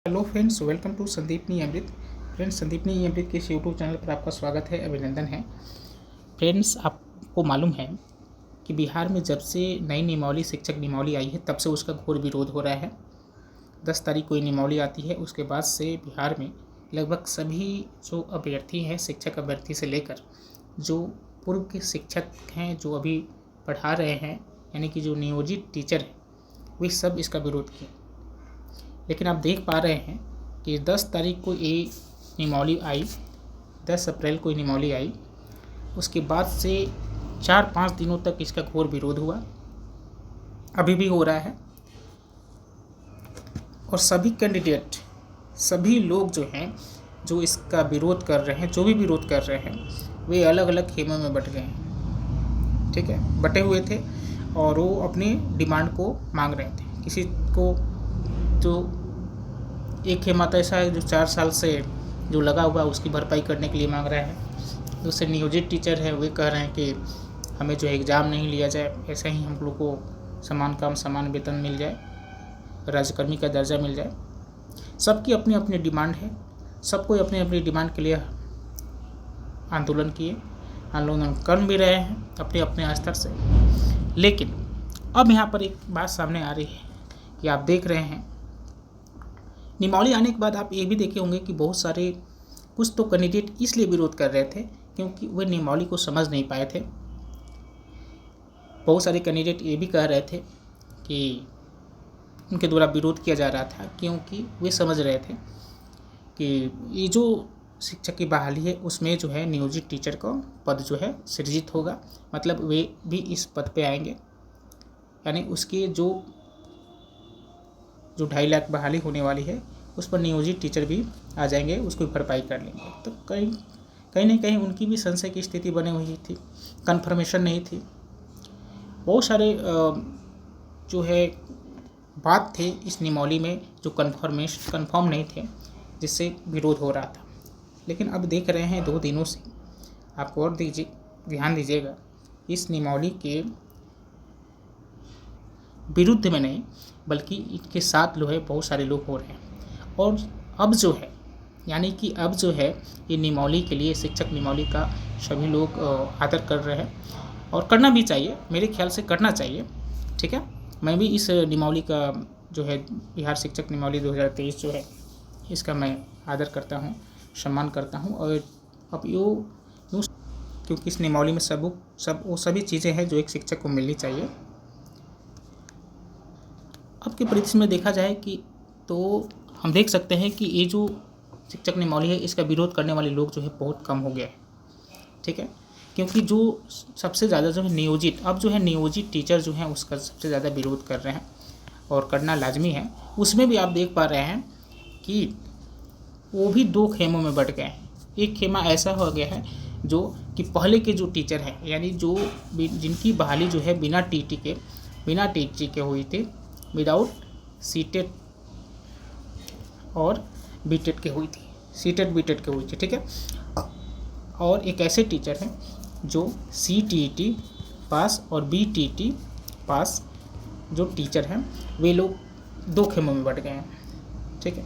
Hello friends, welcome to Sandipani Amrit. Friends, Sandipani Amrit के इस YouTube channel पर आपका स्वागत है, अभिनंदन है। फ्रेंड्स, आपको मालूम है कि बिहार में जब से नई नियमावली शिक्षक नियमावली आई है तब से उसका घोर विरोध हो रहा है। 10 तारीख को ये नियमावली आती है, उसके बाद से बिहार में लगभग सभी जो अभ्यर्थी हैं, शिक्षक अभ्यर्थी से लेकर जो पूर्व के शिक्षक हैं, जो अभी पढ़ा रहे हैं, यानी कि जो नियोजित टीचर हैं, वे सब इसका विरोध किए। लेकिन आप देख पा रहे हैं कि 10 तारीख को ये नियमावली आई, 10 अप्रैल को ये नियमावली आई। उसके बाद से 4-5 दिनों तक इसका घोर विरोध हुआ, अभी भी हो रहा है। और सभी कैंडिडेट, सभी लोग जो हैं, जो इसका विरोध कर रहे हैं, जो भी विरोध कर रहे हैं, वे अलग अलग खेमों में बट गए हैं। ठीक है, बटे हुए थे और वो अपनी डिमांड को मांग रहे थे। किसी को जो एक खेमा तो ऐसा है जो 4 साल से जो लगा हुआ उसकी भरपाई करने के लिए मांग रहा है। दूसरे नियोजित टीचर है, वे कह रहे हैं कि हमें जो एग्ज़ाम नहीं लिया जाए, ऐसे ही हम लोग को समान काम समान वेतन मिल जाए, राज्यकर्मी का दर्जा मिल जाए। सबकी अपनी अपनी डिमांड है, सबको अपनी अपनी डिमांड के लिए आंदोलन किए, आंदोलन कर भी रहे हैं अपने अपने स्तर से। लेकिन अब यहाँ पर एक बात सामने आ रही है कि आप देख रहे हैं नियमावली आने के बाद आप ये भी देखे होंगे कि बहुत सारे कुछ तो कैंडिडेट इसलिए विरोध कर रहे थे क्योंकि वे नियमावली को समझ नहीं पाए थे। बहुत सारे कैंडिडेट ये भी कह रहे थे कि उनके द्वारा विरोध किया जा रहा था क्योंकि वे समझ रहे थे कि ये जो शिक्षक की बहाली है उसमें जो है नियोजित टीचर का पद जो है सृजित होगा, मतलब वे भी इस पद पे आएंगे, यानी उसके जो 2.5 लाख बहाली होने वाली है उस पर नियोजित टीचर भी आ जाएंगे, उसको भरपाई कर लेंगे। तो कहीं ना कहीं उनकी भी संशय की स्थिति बनी हुई थी, कन्फर्मेशन नहीं थी। बहुत सारे जो है बात थे इस नियमावली में जो कन्फर्म नहीं थे, जिससे विरोध हो रहा था। लेकिन अब देख रहे हैं 2 दिनों से, आपको और ध्यान दीजिएगा, इस नियमावली के विरुद्ध में नहीं बल्कि इनके साथ जो है बहुत सारे लोग हो रहे हैं। और अब जो है, यानी कि अब जो है ये नियमावली के लिए, शिक्षक नियमावली का सभी लोग आदर कर रहे हैं और करना भी चाहिए, मेरे ख्याल से करना चाहिए। ठीक है, मैं भी इस नियमावली का जो है बिहार शिक्षक नियमावली 2023 जो है इसका मैं आदर करता हूँ, सम्मान करता हूँ। और अब यूँ क्योंकि इस नियमावली में वो सभी चीज़ें हैं जो एक शिक्षक को मिलनी चाहिए। अब के परिदृश्य में देखा जाए कि तो हम देख सकते हैं कि ये जो शिक्षक नियमावली है इसका विरोध करने वाले लोग जो है बहुत कम हो गया है। ठीक है, क्योंकि जो सबसे ज़्यादा जो है नियोजित टीचर जो हैं उसका सबसे ज़्यादा विरोध कर रहे हैं और करना लाजमी है। उसमें भी आप देख पा रहे हैं कि वो भी 2 खेमों में बट गए हैं। एक खेमा ऐसा हो गया है जो कि पहले के जो टीचर हैं, यानी जो जिनकी बहाली जो है बिना टीटी के हुई थी, विदाउट सीटेट और बीटेट के हुई थी, सीटेट बीटेट के हुई थी। ठीक है, और एक ऐसे टीचर हैं जो सीटीटी पास और बीटीटी पास जो टीचर हैं, वे लोग 2 खेमों में बट गए हैं। ठीक है,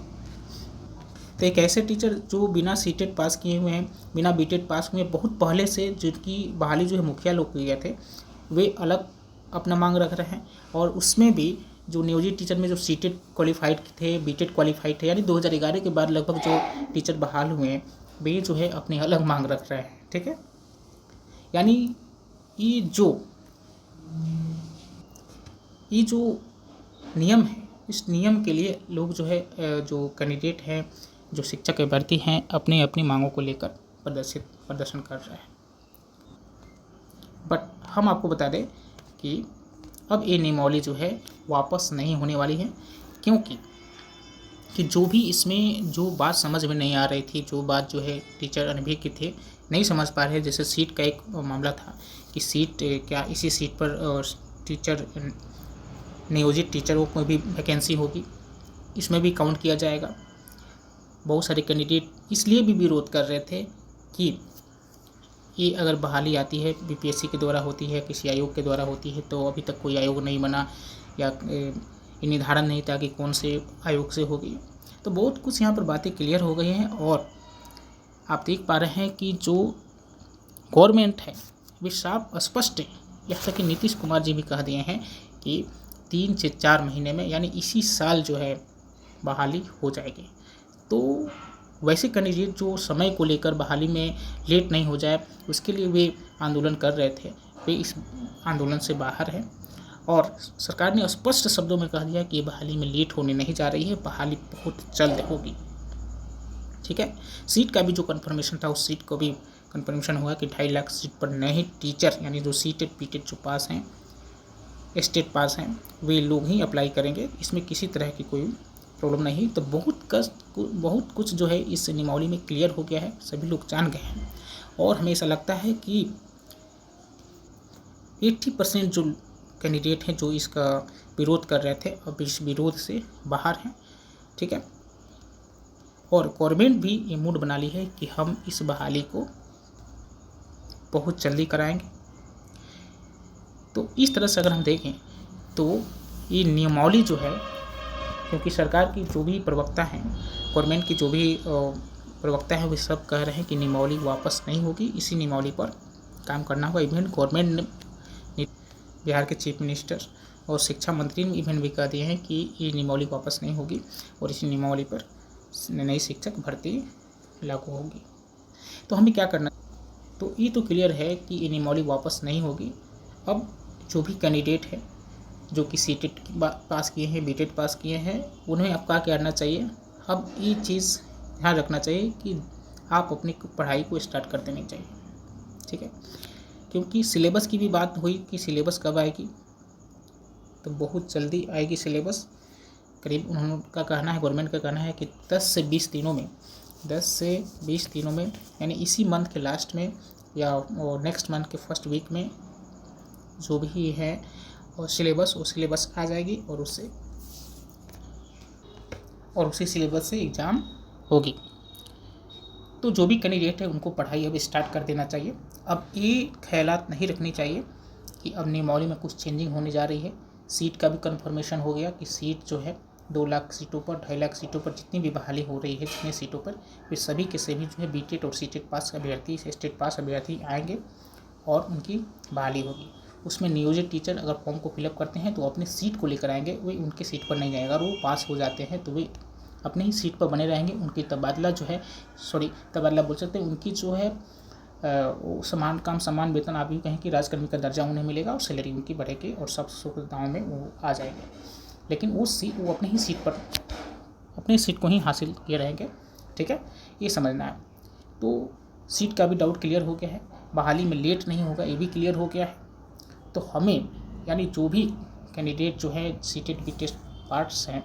तो एक ऐसे टीचर जो बिना सीटेट पास किए हुए हैं, बिना बीटेट पास हुए, बहुत पहले से जिनकी बहाली जो है मुखिया लोग किए गए थे, वे अलग अपना मांग रख रहे हैं। और उसमें भी जो नियोजित टीचर में जो सीटेट क्वालिफाइड थे, बीटेट क्वालिफाइड थे, यानी 2011 के बाद लगभग जो टीचर बहाल हुए हैं वे जो है अपनी अलग मांग रख रहे हैं। ठीक है, यानी ये जो नियम है, इस नियम के लिए लोग जो है जो कैंडिडेट हैं, जो शिक्षक अभ्यर्थी हैं, अपनी अपनी मांगों को लेकर प्रदर्शन कर रहे हैं। बट हम आपको बता दें कि अब ये नियमावली जो है वापस नहीं होने वाली है, क्योंकि जो भी इसमें जो बात समझ में नहीं आ रही थी, जो बात जो है टीचर अनुभवी थे नहीं समझ पा रहे, जैसे सीट का एक मामला था कि सीट क्या इसी सीट पर टीचर नियोजित टीचरों को भी वैकेंसी होगी, इसमें भी काउंट किया जाएगा। बहुत सारे कैंडिडेट इसलिए भी विरोध कर रहे थे कि ये अगर बहाली आती है बीपीएससी के द्वारा होती है, किसी आयोग के द्वारा होती है, तो अभी तक कोई आयोग नहीं बना या निर्धारण नहीं था कि कौन से आयोग से होगी। तो बहुत कुछ यहाँ पर बातें क्लियर हो गई हैं और आप देख पा रहे हैं कि जो गवर्नमेंट है वे साफ स्पष्ट है। यहाँ तक कि नीतीश कुमार जी भी कह दिए हैं कि 3 से 4 महीने में यानी इसी साल जो है बहाली हो जाएगी। तो वैसे कैंडिडेट जो समय को लेकर बहाली में लेट नहीं हो जाए उसके लिए वे आंदोलन कर रहे थे, वे इस आंदोलन से बाहर हैं और सरकार ने स्पष्ट शब्दों में कह दिया कि बहाली में लेट होने नहीं जा रही है, बहाली बहुत जल्द होगी। ठीक है, सीट का भी जो कन्फर्मेशन था उस सीट को भी कन्फर्मेशन हुआ कि 2.5 लाख सीट पर नए टीचर यानी जो सीटेड पीटेड जो पास हैं, स्टेट पास हैं, वे लोग ही अप्लाई करेंगे। इसमें किसी तरह की कोई प्रॉब्लम नहीं। तो बहुत कुछ जो है इस नियमावली में क्लियर हो गया है, सभी लोग जान गए हैं और हमें ऐसा लगता है कि 80% जो कैंडिडेट हैं जो इसका विरोध कर रहे थे अब इस विरोध से बाहर हैं। ठीक है, और गवर्नमेंट भी ये मूड बना ली है कि हम इस बहाली को बहुत जल्दी कराएंगे। तो इस तरह से अगर हम देखें तो ये नियमावली जो है, क्योंकि सरकार की जो भी प्रवक्ता हैं, गवर्नमेंट की जो भी प्रवक्ता हैं, वे सब कह रहे हैं कि नियमावली वापस नहीं होगी, इसी नियमावली पर काम करना होगा। इवन गवर्नमेंट ने, बिहार के चीफ मिनिस्टर और शिक्षा मंत्री ने इवन भी कह दिए हैं कि ये नियमावली वापस नहीं होगी और इसी नियमावली पर नई शिक्षक भर्ती लागू होगी। तो हमें क्या करना, तो ये तो क्लियर है कि ये नियमावली वापस नहीं होगी। अब जो भी कैंडिडेट है जो कि सीटेट पास किए हैं, बीटेट पास किए हैं, उन्हें अब क्या करना चाहिए, अब ये चीज़ ध्यान रखना चाहिए कि आप अपनी पढ़ाई को स्टार्ट कर देनी चाहिए। ठीक है, क्योंकि सिलेबस की भी बात हुई कि सिलेबस कब आएगी, तो बहुत जल्दी आएगी सिलेबस। करीब उनका कहना है, गवर्नमेंट का कहना है कि 10 से 20 दिनों में यानी इसी मंथ के लास्ट में या नेक्स्ट मंथ के फर्स्ट वीक में जो भी है और सिलेबस आ जाएगी और उसी सिलेबस से एग्ज़ाम होगी। तो जो भी कैंडिडेट है उनको पढ़ाई अब स्टार्ट कर देना चाहिए। अब ये ख्यालात नहीं रखनी चाहिए कि अब नियमावली में कुछ चेंजिंग होने जा रही है। सीट का भी कन्फर्मेशन हो गया कि सीट जो है 2 लाख सीटों पर, 2.5 लाख सीटों पर जितनी भी बहाली हो रही है, जितने सीटों पर, वे सभी के सभी जो है बीटेट और सीटेट पास अभ्यर्थी, स्टेट पास अभ्यर्थी आएंगे और उनकी बहाली होगी। उसमें नियोजित टीचर अगर फॉर्म को फिलअप करते हैं तो अपने सीट को लेकर आएंगे, वे उनके सीट पर नहीं जाएगा। अगर वो पास हो जाते हैं तो वे अपनी ही सीट पर बने रहेंगे। उनकी तबादला बोल सकते हैं, उनकी जो है वो समान काम समान वेतन, आप भी कहें कि राजकर्मी का दर्जा उन्हें मिलेगा और सैलरी उनकी बढ़ेगी और सब सुविधाओं में वो आ जाएंगे। लेकिन वो अपनी ही सीट पर, अपनी सीट को ही हासिल किए रहेंगे। ठीक है, ये समझना है। तो सीट का भी डाउट क्लियर हो गया है, बहाली में लेट नहीं होगा ये भी क्लियर हो गया है। तो हमें यानी जो भी कैंडिडेट जो है सीटेट बीटेट पार्ट्स हैं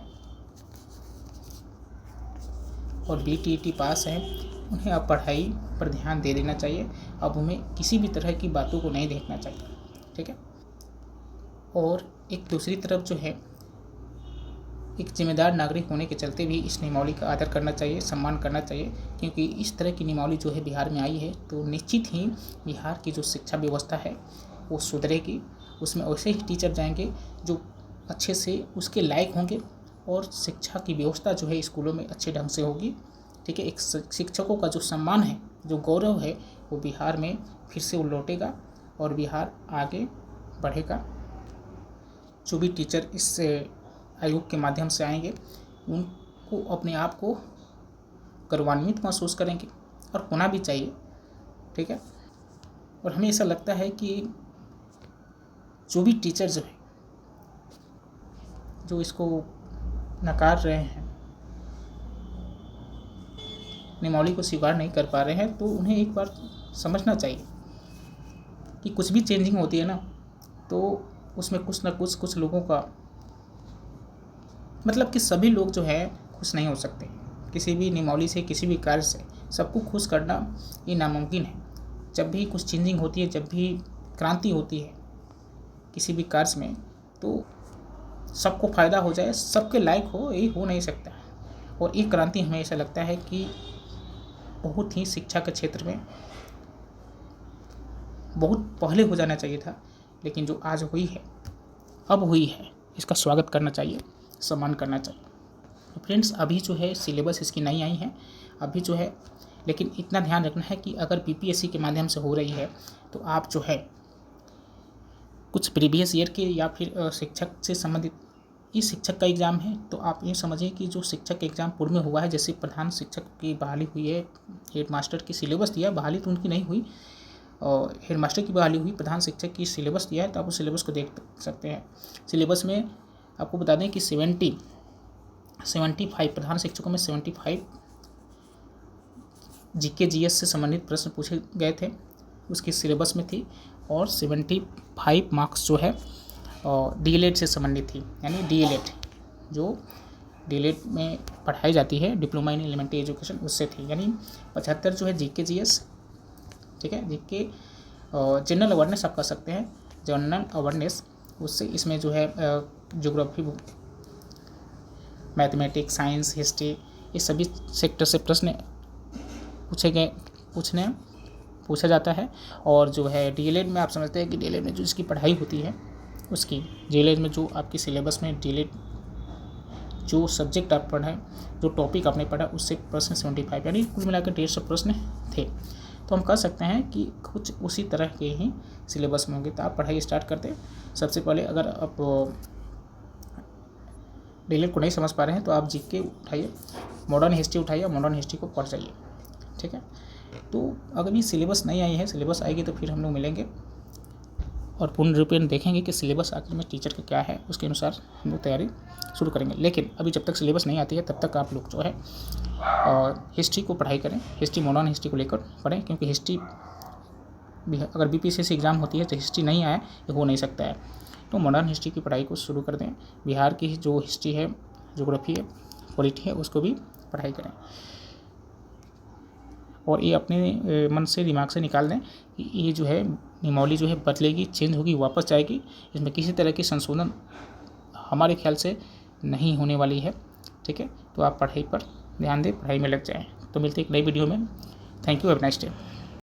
और बीटीईटी पास हैं, उन्हें अब पढ़ाई पर ध्यान दे देना चाहिए। अब हमें किसी भी तरह की बातों को नहीं देखना चाहिए। ठीक है, और एक दूसरी तरफ जो है एक जिम्मेदार नागरिक होने के चलते भी इस नियमावली का आदर करना चाहिए, सम्मान करना चाहिए। क्योंकि इस तरह की नियमावली जो है बिहार में आई है तो निश्चित ही बिहार की जो शिक्षा व्यवस्था है वो सुधरेगी। उसमें ऐसे ही टीचर जाएंगे जो अच्छे से उसके लायक होंगे और शिक्षा की व्यवस्था जो है स्कूलों में अच्छे ढंग से होगी। ठीक है, एक शिक्षकों का जो सम्मान है, जो गौरव है, वो बिहार में फिर से वो लौटेगा और बिहार आगे बढ़ेगा। जो भी टीचर इस आयोग के माध्यम से आएंगे उनको अपने आप को गौरवान्वित महसूस करेंगे और होना भी चाहिए। ठीक है, और हमें ऐसा लगता है कि जो भी टीचर जो है जो इसको नकार रहे हैं, नियमावली को स्वीकार नहीं कर पा रहे हैं, तो उन्हें एक बार समझना चाहिए कि कुछ भी चेंजिंग होती है ना तो उसमें कुछ ना कुछ लोगों का मतलब कि सभी लोग जो है खुश नहीं हो सकते। किसी भी नियमावली से, किसी भी कार्य से सबको खुश करना ये नामुमकिन है। जब भी कुछ चेंजिंग होती है, जब भी क्रांति होती है किसी भी कार्य में, तो सबको फ़ायदा हो जाए, सबके लायक हो, ये हो नहीं सकता। और ये क्रांति हमें ऐसा लगता है कि बहुत ही शिक्षा के क्षेत्र में बहुत पहले हो जाना चाहिए था, लेकिन जो आज हुई है, अब हुई है, इसका स्वागत करना चाहिए, सम्मान करना चाहिए। फ्रेंड्स अभी जो है सिलेबस इसकी नहीं आई है अभी जो है, लेकिन इतना ध्यान रखना है कि अगर बीपीएससी के माध्यम से हो रही है तो आप जो है कुछ प्रीवियस ईयर के या फिर शिक्षक से संबंधित, इस शिक्षक का एग्ज़ाम है तो आप ये समझिए कि जो शिक्षक एग्ज़ाम पूर्व में हुआ है, जैसे प्रधान शिक्षक की बहाली हुई है, हेडमास्टर की सिलेबस दिया, बहाली तो उनकी नहीं हुई, और हेडमास्टर की बहाली हुई, प्रधान शिक्षक की सिलेबस दिया है तो आप उस सिलेबस को देख सकते हैं। सिलेबस में आपको बता दें कि 75 प्रधान शिक्षकों में 75 जीके जीएस से संबंधित प्रश्न पूछे गए थे, उसकी सिलेबस में थी, और 75 मार्क्स जो है डीएलएड से संबंधित थी, यानी डीएलएड जो डीएलएड में पढ़ाई जाती है, डिप्लोमा इन एलिमेंट्री एजुकेशन, उससे थी, यानी 75 जो है जीके जीएस, ठीक है, जीके जनरल अवेयरनेस आप कह सकते हैं, जनरल अवेयरनेस, उससे इसमें जो है ज्योग्राफी, मैथमेटिक्स, साइंस, हिस्ट्री, ये सभी सेक्टर से प्रश्न पूछा जाता है। और जो है डीएलएड में आप समझते हैं कि डीएलएड में जो इसकी पढ़ाई होती है, उसकी डीएलएड में जो आपकी सिलेबस में डीएलएड जो सब्जेक्ट आप पढ़ाएं, जो टॉपिक आपने पढ़ा, उससे प्रश्न 75 यानी कुल मिलाकर 150 प्रश्न थे। तो हम कह सकते हैं कि कुछ उसी तरह के ही सिलेबस में होंगे। तो आप पढ़ाई स्टार्ट कर दें। सबसे पहले अगर आप डीएलएड को नहीं समझ पा रहे हैं तो आप जीके उठाइए, मॉडर्न हिस्ट्री उठाइए, मॉडर्न हिस्ट्री को पढ़ जाइए, ठीक है। तो अगर ये सिलेबस नहीं आई है, सिलेबस आएगी तो फिर हम लोग मिलेंगे और पूर्ण रूपेण देखेंगे कि सिलेबस आखिर में टीचर का क्या है, उसके अनुसार हम लोग तैयारी शुरू करेंगे। लेकिन अभी जब तक सिलेबस नहीं आती है तब तक आप लोग जो है हिस्ट्री को पढ़ाई करें, हिस्ट्री, मॉडर्न हिस्ट्री को लेकर पढ़ें, क्योंकि हिस्ट्री भी अगर बीपीएससी एग्ज़ाम होती है तो हिस्ट्री नहीं आया, ये हो नहीं सकता है। तो मॉडर्न हिस्ट्री की पढ़ाई को शुरू कर दें। बिहार की जो हिस्ट्री है, ज्योग्राफी है, पॉलिटी है, उसको भी पढ़ाई करें। और ये अपने मन से, दिमाग से निकाल दें कि ये जो है नियमावली जो है बदलेगी, चेंज होगी, वापस जाएगी, इसमें किसी तरह की संशोधन हमारे ख्याल से नहीं होने वाली है, ठीक है। तो आप पढ़ाई पर ध्यान दें, पढ़ाई में लग जाएं। तो मिलते हैं एक नई वीडियो में। Thank you, have a nice day.